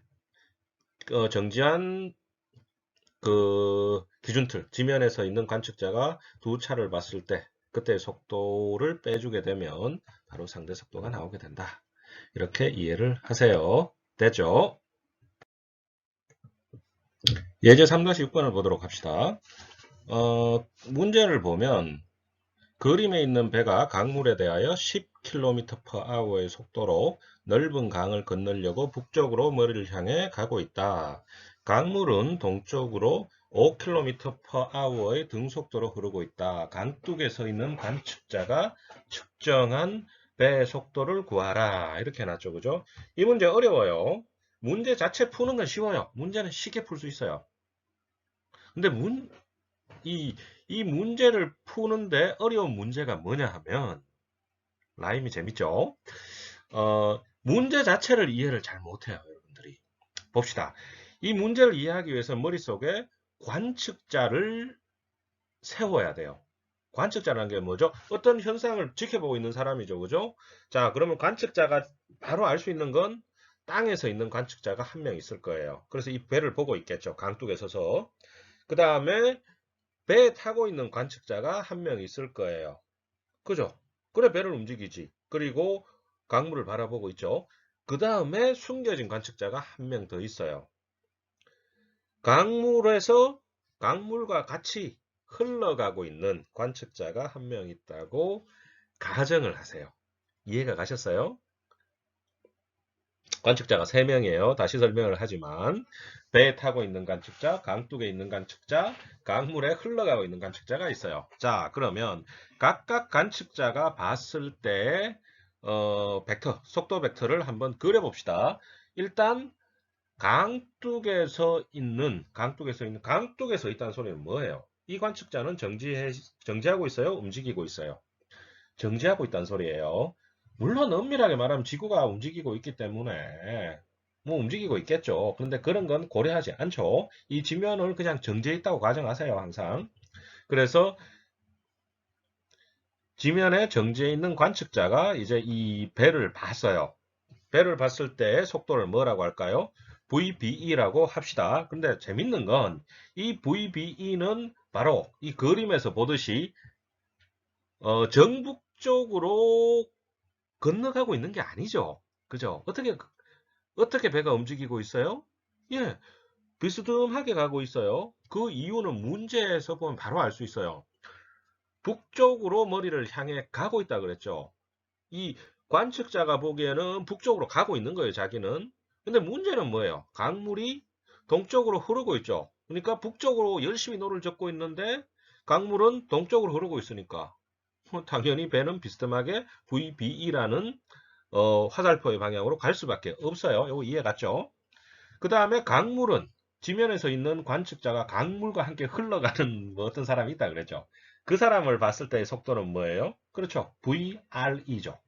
정지한 기준틀, 지면에서 있는 관측자가 두 차를 봤을 때 그때 속도를 빼주게 되면 바로 상대 속도가 나오게 된다. 이렇게 이해를 하세요. 됐죠? 예제 3-6번을 보도록 합시다. 문제를 보면 그림에 있는 배가 강물에 대하여 10km/h의 속도로 넓은 강을 건너려고 북쪽으로 머리를 향해 가고 있다. 강물은 동쪽으로 5km/h의 등속도로 흐르고 있다. 강둑에 서 있는 관측자가 측정한 배의 속도를 구하라. 이렇게 해놨죠. 그죠? 이 문제 어려워요. 문제 자체 푸는 건 쉬워요. 문제는 쉽게 풀 수 있어요. 근데 이, 이 문제를 푸는데 어려운 문제가 뭐냐 하면, 라임이 재밌죠? 문제 자체를 이해를 잘 못해요, 여러분들이. 봅시다. 이 문제를 이해하기 위해서 머릿속에 관측자를 세워야 돼요. 관측자라는 게 뭐죠? 어떤 현상을 지켜보고 있는 사람이죠. 그죠? 자, 그러면 관측자가 바로 알 수 있는 건 땅에서 있는 관측자가 한 명 있을 거예요. 그래서 이 배를 보고 있겠죠. 강둑에 서서. 그 다음에 배에 타고 있는 관측자가 한 명 있을 거예요. 그죠? 그래 배를 움직이지. 그리고 강물을 바라보고 있죠. 그 다음에 숨겨진 관측자가 한 명 더 있어요. 강물에서 강물과 같이 흘러가고 있는 관측자가 한 명 있다고 가정을 하세요. 이해가 가셨어요? 관측자가 3명이에요. 다시 설명을 하지만 배에 타고 있는 관측자, 강둑에 있는 관측자, 강물에 흘러가고 있는 관측자가 있어요. 자, 그러면 각각 관측자가 봤을 때 벡터, 속도 벡터를 한번 그려봅시다. 일단 강둑에서 있다는 소리는 뭐예요? 이 관측자는 정지하고 있어요? 움직이고 있어요? 정지하고 있다는 소리예요. 물론 엄밀하게 말하면 지구가 움직이고 있기 때문에 뭐 움직이고 있겠죠. 그런데 그런 건 고려하지 않죠. 이 지면을 그냥 정지해 있다고 가정하세요, 항상. 그래서 지면에 정지해 있는 관측자가 이제 이 배를 봤어요. 배를 봤을 때 속도를 뭐라고 할까요? VBE라고 합시다. 근데 재밌는 건 이 VBE는 바로 이 그림에서 보듯이 정북쪽으로 건너가고 있는 게 아니죠. 그죠? 어떻게 배가 움직이고 있어요? 예, 비스듬하게 가고 있어요. 그 이유는 문제에서 보면 바로 알 수 있어요. 북쪽으로 머리를 향해 가고 있다 그랬죠. 이 관측자가 보기에는 북쪽으로 가고 있는 거예요, 자기는. 근데 문제는 뭐예요? 강물이 동쪽으로 흐르고 있죠. 그러니까 북쪽으로 열심히 노를 젓고 있는데 강물은 동쪽으로 흐르고 있으니까 당연히 배는 비스듬하게 VBE라는 화살표의 방향으로 갈 수밖에 없어요. 이거 이해 갔죠? 그 다음에 강물은 지면에서 있는 관측자가 강물과 함께 흘러가는 뭐 어떤 사람이 있다 그랬죠. 그 사람을 봤을 때의 속도는 뭐예요? 그렇죠. VRE죠.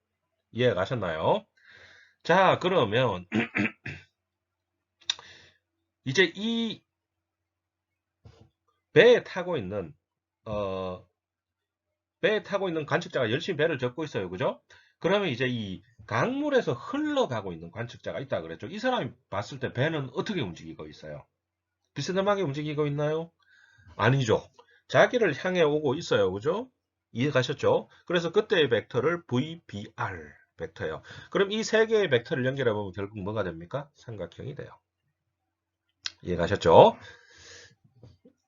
이해 가셨나요? 자, 그러면 이제 이 배에 타고 있는 어, 배에 타고 있는 관측자가 열심히 배를 젓고 있어요. 그죠? 그러면 이제 이 강물에서 흘러가고 있는 관측자가 있다 그랬죠. 이 사람이 봤을 때 배는 어떻게 움직이고 있어요? 비스듬하게 움직이고 있나요? 아니죠. 자기를 향해 오고 있어요. 그죠? 이해 가셨죠? 그래서 그때의 벡터를 VBR 벡터예요. 그럼 이 세 개의 벡터를 연결해 보면 결국 뭐가 됩니까? 삼각형이 돼요. 이해 가셨죠?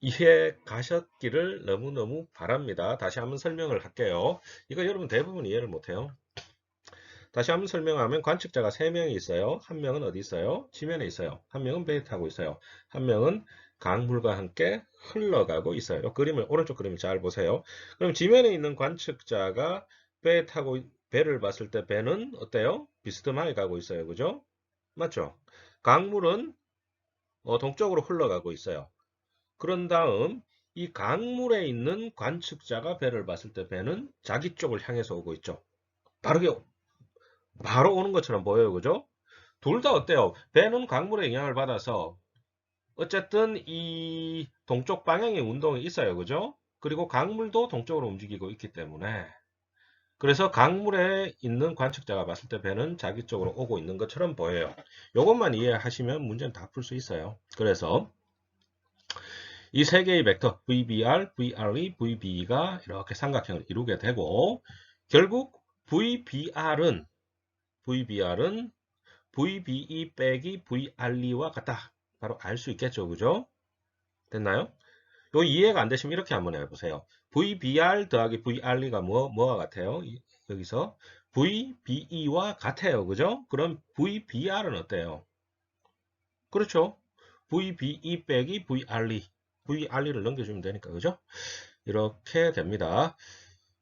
이해 가셨기를 너무너무 바랍니다. 다시 한번 설명을 할게요. 이거 여러분 대부분 이해를 못해요. 다시 한번 설명하면 관측자가 3명이 있어요. 한 명은 어디 있어요? 지면에 있어요. 한 명은 배에 타고 있어요. 한 명은 강물과 함께 흘러가고 있어요. 이 그림을 오른쪽 그림을 잘 보세요. 그럼 지면에 있는 관측자가 배에 타고 배를 봤을 때 배는 어때요? 비스듬하게 가고 있어요. 그죠? 맞죠? 강물은 동쪽으로 흘러가고 있어요. 그런 다음 이 강물에 있는 관측자가 배를 봤을 때 배는 자기 쪽을 향해서 오고 있죠. 바로 오는 것처럼 보여요. 그죠? 둘 다 어때요? 배는 강물의 영향을 받아서 어쨌든 이 동쪽 방향의 운동이 있어요. 그죠? 그리고 강물도 동쪽으로 움직이고 있기 때문에 그래서 강물에 있는 관측자가 봤을 때 배는 자기 쪽으로 오고 있는 것처럼 보여요. 이것만 이해하시면 문제는 다 풀 수 있어요. 그래서 이 세 개의 벡터 VBR, VRE, VBE가 이렇게 삼각형을 이루게 되고 결국 VBR은 VBE 빼기 VRE와 같다. 바로 알 수 있겠죠. 그죠? 됐나요? 요 이해가 안 되시면 이렇게 한번 해보세요. VBR 더하기 VRE가 뭐와 같아요? 여기서 VBE와 같아요. 그죠? 그럼 VBR은 어때요? 그렇죠? VBE 빼기 VRE. VRE를 넘겨주면 되니까. 그죠? 이렇게 됩니다.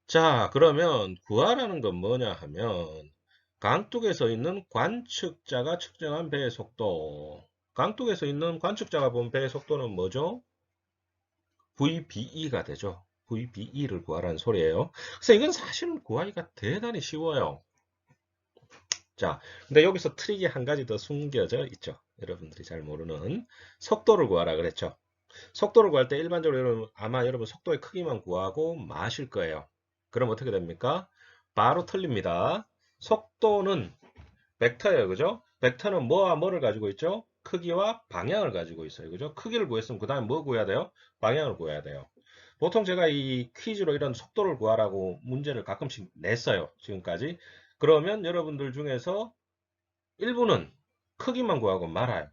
자, 그러면 구하라는 건 뭐냐 하면 강둑에서 있는 관측자가 측정한 배의 속도. 강둑에서 있는 관측자가 본 배의 속도는 뭐죠? VBE가 되죠. VBE를 구하라는 소리예요. 그래서 이건 사실은 구하기가 대단히 쉬워요. 자, 근데 여기서 트릭이 한 가지 더 숨겨져 있죠. 여러분들이 잘 모르는 속도를 구하라 그랬죠. 속도를 구할 때 일반적으로 아마 여러분 속도의 크기만 구하고 마실 거예요. 그럼 어떻게 됩니까? 바로 틀립니다. 속도는 벡터예요. 그죠? 벡터는 뭐와 뭐를 가지고 있죠? 크기와 방향을 가지고 있어요. 그죠? 크기를 구했으면 그 다음에 뭐 구해야 돼요? 방향을 구해야 돼요. 보통 제가 이 퀴즈로 이런 속도를 구하라고 문제를 가끔씩 냈어요. 지금까지. 그러면 여러분들 중에서 일부는 크기만 구하고 말아요.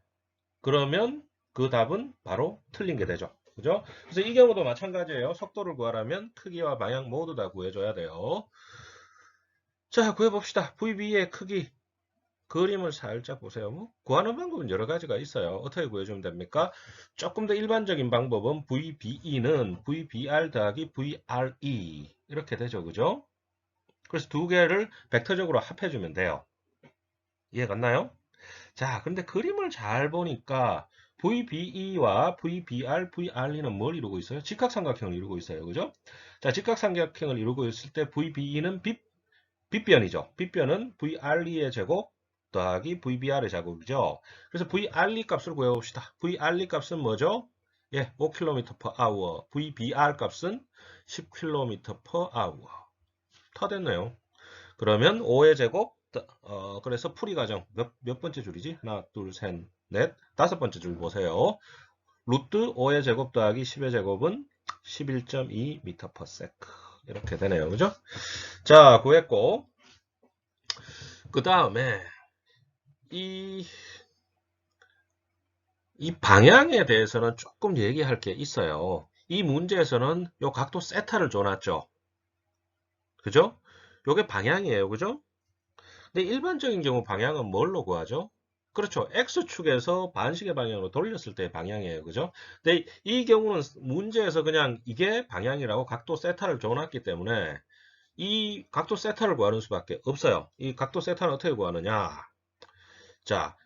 그러면 그 답은 바로 틀린 게 되죠. 그죠? 그래서 이 경우도 마찬가지예요. 속도를 구하려면 크기와 방향 모두 다 구해줘야 돼요. 자, 구해봅시다. VB의 크기. 그림을 살짝 보세요. 뭐 구하는 방법은 여러 가지가 있어요. 어떻게 구해주면 됩니까? 조금 더 일반적인 방법은 VBE는 VBR 더하기 VRE 이렇게 되죠. 그죠? 그래서 두 개를 벡터적으로 합해주면 돼요. 이해 갔나요? 자, 근데 그림을 잘 보니까 VBE와 VBR, VRE는 뭘 이루고 있어요? 직각삼각형을 이루고 있어요. 그죠? 자, 직각삼각형을 이루고 있을 때 VBE는 빗변이죠. 빗변은 VRE의 제곱 더하기 VBR의 제곱이죠. 그래서 VRE 값을 구해봅시다. VRE 값은 뭐죠? 예, 5km/h. VBR 값은 10km/h. 다 됐네요. 그러면 5의 제곱, 그래서 풀이 과정 몇 번째 줄이지? 하나, 둘, 셋, 넷, 다섯 번째 줄 보세요. 루트 5의 제곱 더하기 10의 제곱은 11.2m/s. 이렇게 되네요. 그죠? 자, 구했고. 그 다음에 이, 이 방향에 대해서는 조금 얘기할 게 있어요. 이 문제에서는 요 각도 세타를 줘놨죠. 그죠? 요게 방향이에요. 그죠? 근데 일반적인 경우 방향은 뭘로 구하죠? 그렇죠. X축에서 반시계 방향으로 돌렸을 때 방향이에요. 그죠? 근데 이 경우는 문제에서 그냥 이게 방향이라고 각도 세타를 줘놨기 때문에 이 각도 세타를 구하는 수밖에 없어요. 이 각도 세타는 어떻게 구하느냐? 자,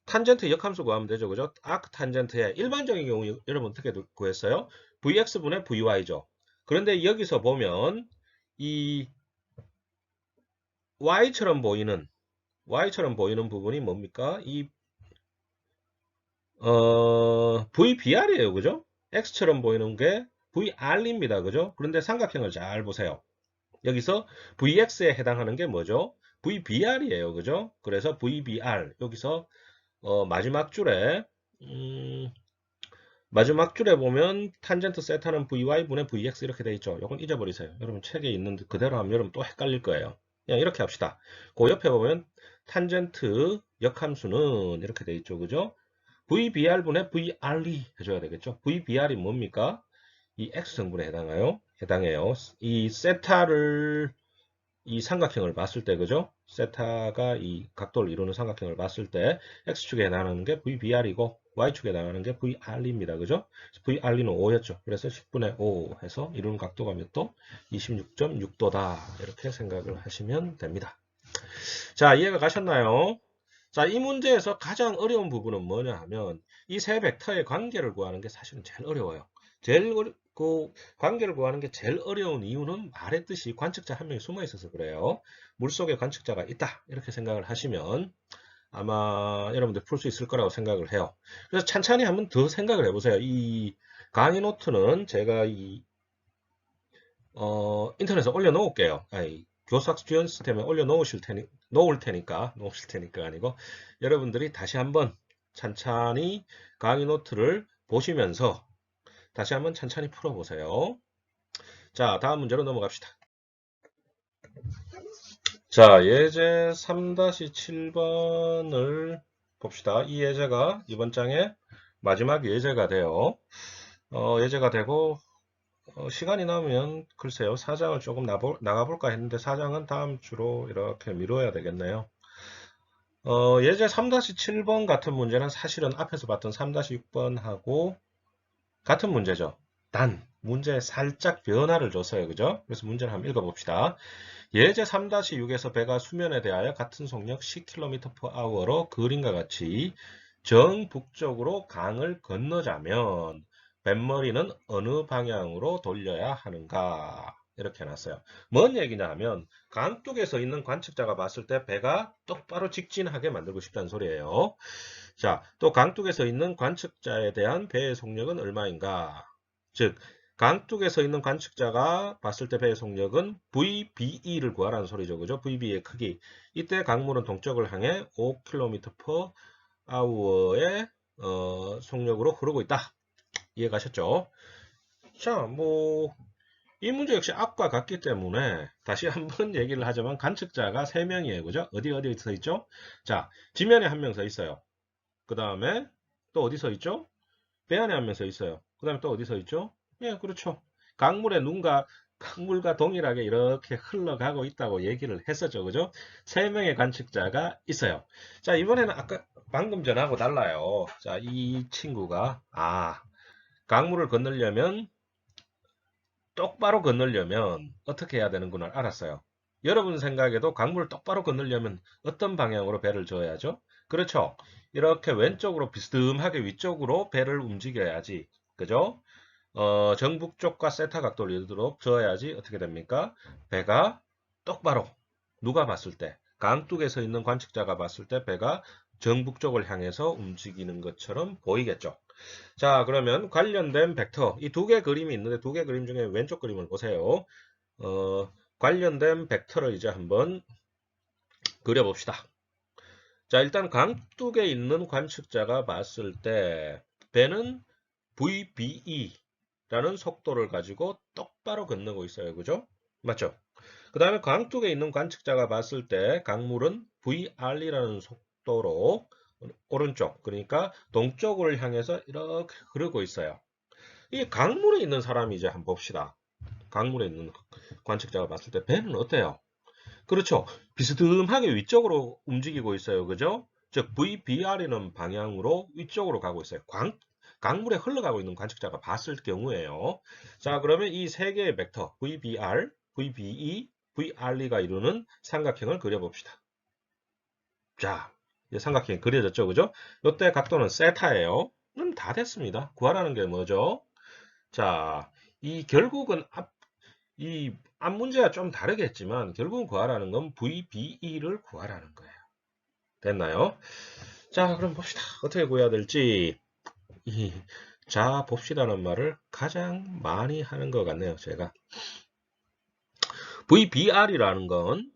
탄젠트 역함수 구하면 되죠. 그죠? 아크 탄젠트의 일반적인 경우 여러분 어떻게 구했어요? Vx분의 Vy죠. 그런데 여기서 보면 이 Y처럼 보이는 부분이 뭡니까? 이 VBR이에요. 그죠? X처럼 보이는 게 VR입니다. 그죠? 그런데 삼각형을 잘 보세요. 여기서 VX에 해당하는 게 뭐죠? VBR이에요. 그죠? 그래서 VBR 여기서 음, 마지막 줄에 보면 탄젠트 세타는 VY분의 VX 이렇게 돼 있죠. 이건 잊어버리세요. 여러분 책에 있는 그대로 하면 여러분 또 헷갈릴 거예요. 그냥 이렇게 합시다. 그 옆에 보면 탄젠트 역함수는 이렇게 돼 있죠. 그죠? VBR분의 VRE 해줘야 되겠죠. VBR이 뭡니까? 이 X성분에 해당해요. 이 세타를 이 삼각형을 봤을 때 그죠? 세타가 이 각도를 이루는 삼각형을 봤을 때 X축에 해당하는 게 VBR이고 Y축에 해당하는 게 VR입니다. 그죠? VR는 5였죠. 그래서 10분의 5 해서 이루는 각도가 몇 도? 26.6도다. 이렇게 생각을 하시면 됩니다. 자, 이해가 가셨나요? 자, 이 문제에서 가장 어려운 부분은 뭐냐 하면 이 세 벡터의 관계를 구하는 게 사실은 제일 어려워요. 그 관계를 구하는 게 제일 어려운 이유는 말했듯이 관측자 한 명이 숨어 있어서 그래요. 물속에 관측자가 있다. 이렇게 생각을 하시면 아마 여러분들 풀 수 있을 거라고 생각을 해요. 그래서 찬찬히 한번 더 생각을 해보세요. 이 강의 노트는 제가 인터넷에 올려놓을게요. 아니, 교수학습 지원 시스템에 놓을 테니까 아니고, 여러분들이 다시 한번 찬찬히 강의 노트를 보시면서 다시 한번 찬찬히 풀어보세요. 자, 다음 문제로 넘어갑시다. 자, 예제 3-7번을 봅시다. 이 예제가 이번 장의 마지막 예제가 돼요. 예제가 되고, 시간이 나면 글쎄요 4장을 조금 나가볼까 했는데 4장은 다음 주로 이렇게 미뤄야 되겠네요. 예제 3-7번 같은 문제는 사실은 앞에서 봤던 3-6번하고 같은 문제죠. 단 문제에 살짝 변화를 줬어요. 그죠? 그래서 문제를 한번 읽어봅시다. 예제 3-6에서 배가 수면에 대하여 같은 속력 10km/h로 그림과 같이 정북쪽으로 강을 건너자면 뱃머리는 어느 방향으로 돌려야 하는가? 이렇게 해놨어요. 뭔 얘기냐 하면 강쪽에서 있는 관측자가 봤을 때 배가 똑바로 직진하게 만들고 싶다는 소리예요. 자, 또 강쪽에서 있는 관측자에 대한 배의 속력은 얼마인가? 즉, 강쪽에서 있는 관측자가 봤을 때 배의 속력은 VBE를 구하라는 소리죠. 그죠? VB의 크기. 이때 강물은 동쪽을 향해 5km/h의 속력으로 흐르고 있다. 이해 가셨죠? 자, 뭐 이 문제 역시 앞과 같기 때문에 다시 한번 얘기를 하자면 관측자가 3명이에요. 그죠? 어디 서 있죠? 자, 지면에 한 명 서 있어요. 그 다음에 또 어디 서 있죠? 배 안에 한 명 서 있어요. 그 다음에 또 어디 서 있죠? 예, 그렇죠. 강물의 눈과 강물과 동일하게 이렇게 흘러가고 있다고 얘기를 했었죠. 그죠? 3명의 관측자가 있어요. 자, 이번에는 아까 방금 전하고 달라요. 자, 이 친구가 강물을 건너려면 똑바로 건너려면 어떻게 해야 되는 걸 알았어요. 여러분 생각에도 강물을 똑바로 건너려면 어떤 방향으로 배를 저어야죠? 그렇죠. 이렇게 왼쪽으로 비스듬하게 위쪽으로 배를 움직여야지. 그죠? 정북쪽과 세타 각도를 이루도록 저어야지 어떻게 됩니까? 배가 똑바로 누가 봤을 때 강둑에 서 있는 관측자가 봤을 때 배가 정북쪽을 향해서 움직이는 것처럼 보이겠죠. 자, 그러면 관련된 벡터 이 두 개 그림이 있는데 두 개 그림 중에 왼쪽 그림을 보세요. 관련된 벡터를 이제 한번 그려봅시다. 자, 일단 강둑에 있는 관측자가 봤을 때 배는 VBE라는 속도를 가지고 똑바로 건너고 있어요. 그죠? 맞죠? 그 다음에 강둑에 있는 관측자가 봤을 때 강물은 VR이라는 속도로 오른쪽, 그러니까 동쪽을 향해서 이렇게 흐르고 있어요. 이 강물에 있는 사람이 이제 한번 봅시다. 강물에 있는 관측자가 봤을 때 배는 어때요? 그렇죠. 비스듬하게 위쪽으로 움직이고 있어요. 그죠? 즉 VBR이라는 방향으로 위쪽으로 가고 있어요. 강물에 흘러가고 있는 관측자가 봤을 경우에요. 자, 그러면 이 세 개의 벡터 VBR, VBE, VRE가 이루는 삼각형을 그려봅시다. 자, 이 삼각형이 그려졌죠. 그죠? 이때 각도는 세타예요. 다 됐습니다. 구하라는 게 뭐죠? 자, 이 결국은 이 앞 문제가 좀 다르겠지만 결국은 구하라는 건 VBE를 구하라는 거예요. 됐나요? 자, 그럼 봅시다. 어떻게 구해야 될지. 이, 자, 봅시다는 말을 가장 많이 하는 것 같네요. 제가. VBR이라는 건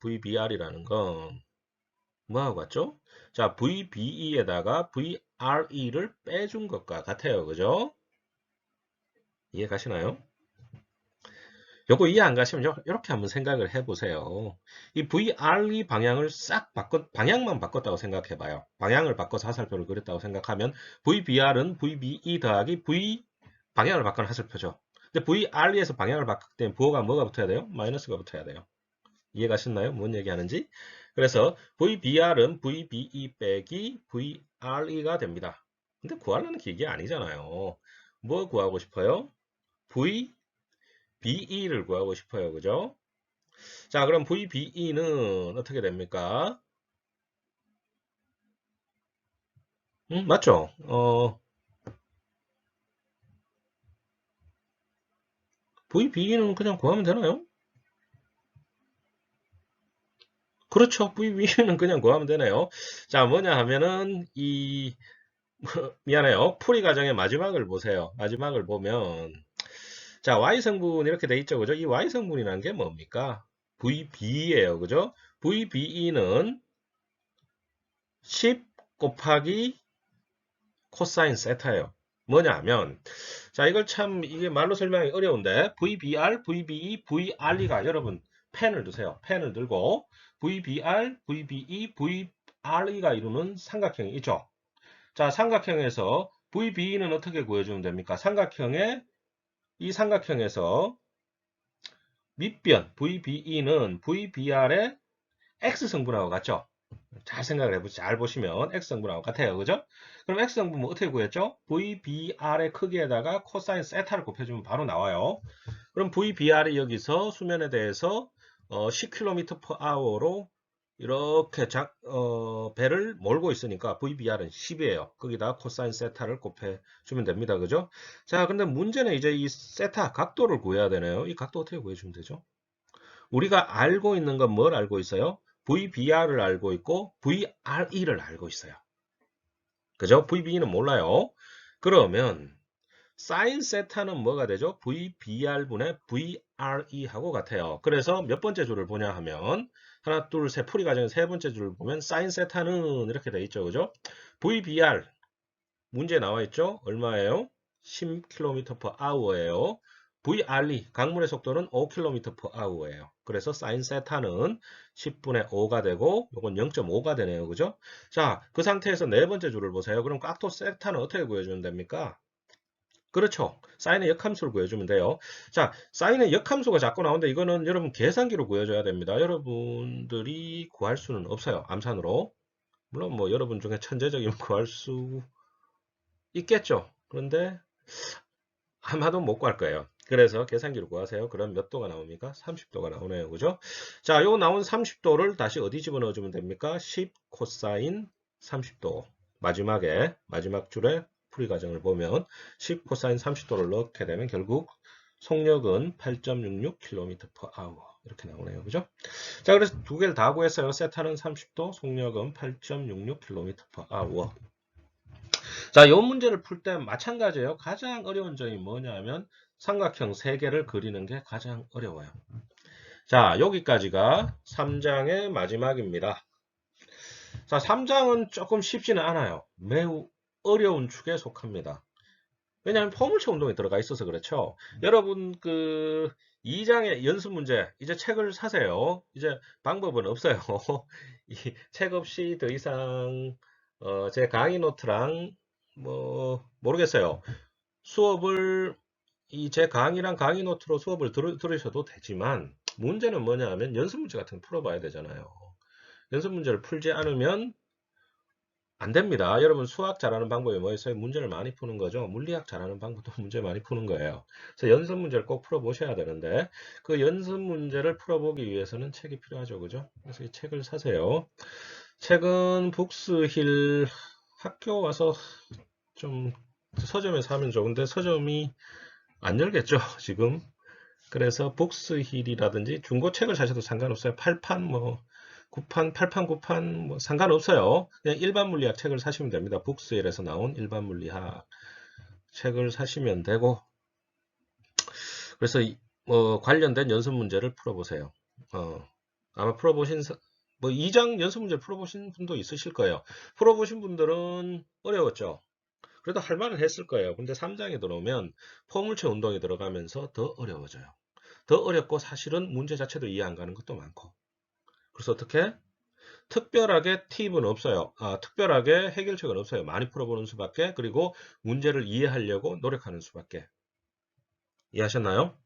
뭐하고 같죠? 자, VBE에다가 VRE를 빼준 것과 같아요. 그죠? 이해 가시나요? 요거 이해 안 가시면 이렇게 한번 생각을 해보세요. 이 VRE 방향을 방향만 바꿨다고 생각해 봐요. 방향을 바꿔서 화살표를 그렸다고 생각하면 VBR은 VBE 더하기 V 방향을 바꾼 화살표죠. 근데 VRE에서 방향을 바꿨기 때문에 부호가 뭐가 붙어야 돼요? 마이너스가 붙어야 돼요. 이해 가셨나요? 뭔 얘기하는지? 그래서 VBR은 VBE 빼기 VRE가 됩니다. 근데 구하려는 게 아니잖아요. 뭐 구하고 싶어요? VBE를 구하고 싶어요. 그죠? 자, 그럼 VBE는 어떻게 됩니까? 맞죠? VBE는 그냥 구하면 되나요? 그렇죠. VBE는 그냥 구하면 되네요. 자, 뭐냐 하면은 미안해요. 풀이 과정의 마지막을 보세요. 마지막을 보면 자, Y성분 이렇게 돼 있죠. 그죠? 이 Y성분이라는 게 뭡니까? VBE예요. 그죠? VBE는 10 곱하기 코사인 세타예요. 뭐냐 하면 자, 이걸 참 이게 말로 설명하기 어려운데 VBR, VBE, VRE가 여러분 펜을 드세요. 펜을 들고 VBR, VBE, VRE가 이루는 삼각형이 있죠. 자, 삼각형에서 VBE는 어떻게 구해주면 됩니까? 이 삼각형에서 밑변 VBE는 VBR의 X성분하고 같죠? 잘 생각을 해보세요. 잘 보시면 X성분하고 같아요. 그죠? 그럼 X성분 어떻게 구했죠? VBR의 크기에다가 코사인 세타를 곱해주면 바로 나와요. 그럼 VBR이 여기서 수면에 대해서 10km/h로 이렇게 배를 몰고 있으니까 VBR은 10이에요. 거기다 코사인 세타를 곱해주면 됩니다. 그죠? 자, 근데 문제는 이제 이 세타 각도를 구해야 되네요. 이 각도 어떻게 구해주면 되죠? 우리가 알고 있는 건 뭘 알고 있어요? VBR을 알고 있고 VRE를 알고 있어요. 그죠? VB는 몰라요. 그러면 사인 세타는 뭐가 되죠? VBR분의 VRE하고 같아요. 그래서 몇 번째 줄을 보냐 하면 하나, 둘, 셋 풀이 과정의 세 번째 줄을 보면 사인 세타는 이렇게 돼 있죠. 그죠? VBR 문제 나와 있죠? 얼마예요? 10km/h예요. VRE 강물의 속도는 5km/h예요. 그래서 사인 세타는 10분의 5가 되고 요건 0.5가 되네요. 그죠? 자, 그 상태에서 네 번째 줄을 보세요. 그럼 깍도 세타는 어떻게 구해주면 됩니까? 그렇죠. 사인의 역함수를 구해주면 돼요. 자, 사인의 역함수가 자꾸 나오는데 이거는 여러분 계산기로 구해줘야 됩니다. 여러분들이 구할 수는 없어요. 암산으로. 물론 뭐 여러분 중에 천재적이면 구할 수 있겠죠. 그런데 아마도 못 구할 거예요. 그래서 계산기로 구하세요. 그럼 몇 도가 나옵니까? 30도가 나오네요. 그죠? 자, 요 나온 30도를 다시 어디 집어넣어 주면 됩니까? 10 코사인 30도. 마지막에, 마지막 줄에 풀이 과정을 보면 10 코사인 30도를 넣게 되면 결국 속력은 8.66km/h. 이렇게 나오네요. 그죠? 자, 그래서 두 개를 다 구했어요. 세타는 30도, 속력은 8.66km/h. 자, 이 문제를 풀 때 마찬가지예요. 가장 어려운 점이 뭐냐면 삼각형 3개를 그리는 게 가장 어려워요. 자, 여기까지가 3장의 마지막입니다. 자, 3장은 조금 쉽지는 않아요. 매우 어려운 축에 속합니다. 왜냐하면 포물체 운동이 들어가 있어서 그렇죠. 여러분 그 2장의 연습 문제 이제 책을 사세요. 이제 방법은 없어요. 이 책 없이 더 이상 제 강의 노트랑 뭐 모르겠어요. 수업을 이 제 강의랑 강의 노트로 수업을 들으셔도 되지만 문제는 뭐냐 하면 연습 문제 같은 거 풀어봐야 되잖아요. 연습 문제를 풀지 않으면 안 됩니다. 여러분 수학 잘하는 방법이 뭐였어요? 문제를 많이 푸는 거죠. 물리학 잘하는 방법도 문제 많이 푸는 거예요. 그래서 연습 문제를 꼭 풀어보셔야 되는데 그 연습 문제를 풀어보기 위해서는 책이 필요하죠. 그죠? 그래서 이 책을 사세요. 책은 북스힐 학교 와서 좀 서점에서 사면 좋은데 서점이 안 열겠죠. 지금. 그래서 북스힐이라든지 중고책을 사셔도 상관없어요. 8판 뭐 9판, 8판, 9판 뭐 상관없어요. 그냥 일반 물리학 책을 사시면 됩니다. 북스힐에서 나온 일반 물리학 책을 사시면 되고 그래서 뭐 관련된 연습 문제를 풀어보세요. 아마 풀어보신 뭐 2장 연습 문제 풀어보신 분도 있으실 거예요. 풀어보신 분들은 어려웠죠. 그래도 할 만은 했을 거예요. 근데 3장에 들어오면 포물체 운동이 들어가면서 더 어려워져요. 더 어렵고 사실은 문제 자체도 이해 안 가는 것도 많고. 그래서 어떻게? 특별하게 팁은 없어요. 특별하게 해결책은 없어요. 많이 풀어보는 수밖에. 그리고 문제를 이해하려고 노력하는 수밖에. 이해하셨나요?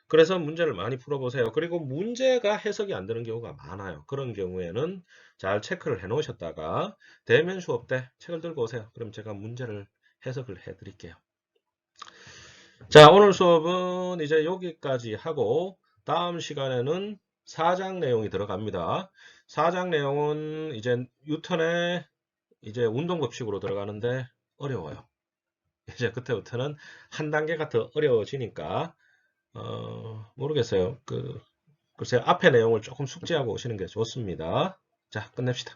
그래서 문제를 많이 풀어보세요. 그리고 문제가 해석이 안 되는 경우가 많아요. 그런 경우에는 잘 체크를 해 놓으셨다가 대면 수업 때 책을 들고 오세요. 그럼 제가 문제를 해석을 해 드릴게요. 자, 오늘 수업은 이제 여기까지 하고 다음 시간에는 4장 내용이 들어갑니다. 4장 내용은 이제 뉴턴의 이제 운동법칙으로 들어가는데 어려워요. 이제 그때부터는 한 단계가 더 어려워지니까 모르겠어요. 글쎄요. 앞에 내용을 조금 숙지하고 오시는 게 좋습니다. 자, 끝냅시다.